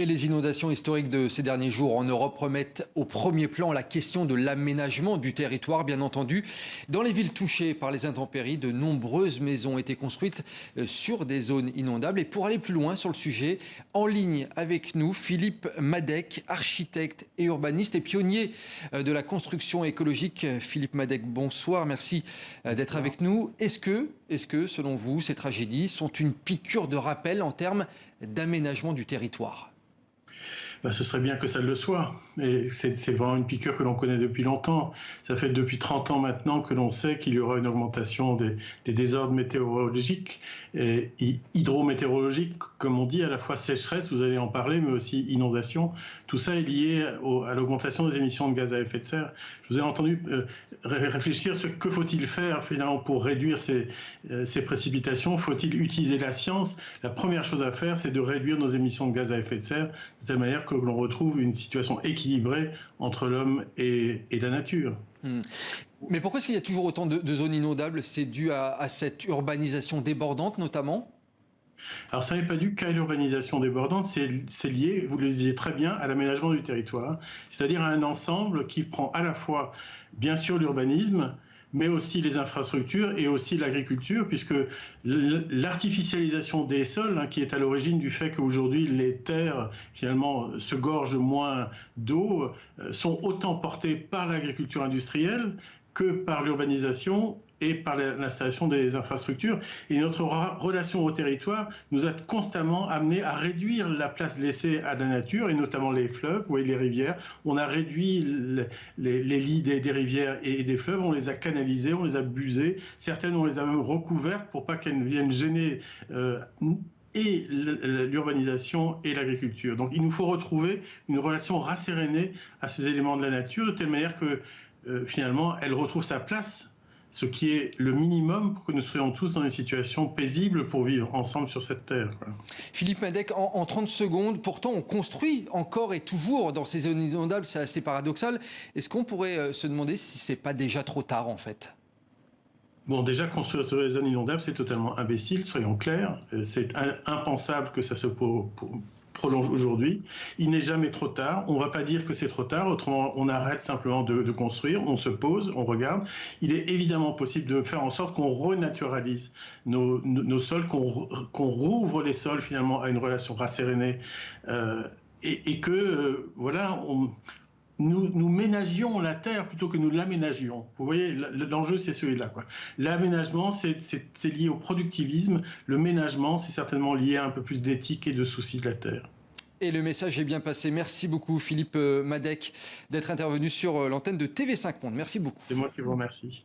Et les inondations historiques de ces derniers jours en Europe remettent au premier plan la question de l'aménagement du territoire, bien entendu. Dans les villes touchées par les intempéries, de nombreuses maisons ont été construites sur des zones inondables. Et pour aller plus loin sur le sujet, en ligne avec nous, Philippe Madec, architecte et urbaniste et pionnier de la construction écologique. Philippe Madec, bonsoir, merci d'être avec nous. Est-ce que, selon vous, ces tragédies sont une piqûre de rappel en termes d'aménagement du territoire ? Ce serait bien que ça le soit. Et c'est vraiment une piqûre que l'on connaît depuis longtemps. Ça fait depuis 30 ans maintenant que l'on sait qu'il y aura une augmentation des désordres météorologiques et hydrométéorologiques, comme on dit, à la fois sécheresse, vous allez en parler, mais aussi inondation. Tout ça est lié à l'augmentation des émissions de gaz à effet de serre. Je vous ai entendu réfléchir sur que faut-il faire finalement pour réduire ces précipitations. Faut-il utiliser la science? La première chose à faire, c'est de réduire nos émissions de gaz à effet de serre de telle manière que l'on retrouve une situation équilibrée entre l'homme et la nature. Mais pourquoi est-ce qu'il y a toujours autant de zones inondables? C'est dû à cette urbanisation débordante notamment? Alors ça n'est pas dû qu'à l'urbanisation débordante, c'est lié, vous le disiez très bien, à l'aménagement du territoire, c'est-à-dire à un ensemble qui prend à la fois, bien sûr, l'urbanisme, mais aussi les infrastructures et aussi l'agriculture, puisque l'artificialisation des sols, qui est à l'origine du fait qu'aujourd'hui les terres finalement se gorgent moins d'eau, sont autant portées par l'agriculture industrielle que par l'urbanisation et par l'installation des infrastructures. Et notre relation au territoire nous a constamment amené à réduire la place laissée à la nature, et notamment les fleuves, vous voyez, les rivières. On a réduit les lits des rivières et des fleuves, on les a canalisés, on les a busés. Certaines, on les a même recouvertes pour pas qu'elles viennent gêner et l'urbanisation et l'agriculture. Donc il nous faut retrouver une relation rassérénée à ces éléments de la nature, de telle manière que finalement elle retrouve sa place, ce qui est le minimum pour que nous soyons tous dans une situation paisible pour vivre ensemble sur cette terre. Philippe Madec, en 30 secondes, pourtant on construit encore et toujours dans ces zones inondables, c'est assez paradoxal. Est-ce qu'on pourrait se demander si c'est pas déjà trop tard en fait? Bon, déjà, construire sur les zones inondables, c'est totalement imbécile, soyons clairs. C'est impensable que ça se prolonge aujourd'hui. Il n'est jamais trop tard. On ne va pas dire que c'est trop tard, autrement on arrête simplement de construire, on se pose, on regarde. Il est évidemment possible de faire en sorte qu'on renaturalise nos sols, qu'on rouvre les sols finalement à une relation rassérénée et que, voilà, nous ménagions la terre plutôt que nous l'aménagions. Vous voyez, l'enjeu, c'est celui-là. L'aménagement, c'est lié au productivisme. Le ménagement, c'est certainement lié à un peu plus d'éthique et de soucis de la terre. Et le message est bien passé. Merci beaucoup, Philippe Madec, d'être intervenu sur l'antenne de TV5 Monde. Merci beaucoup. C'est moi qui vous remercie.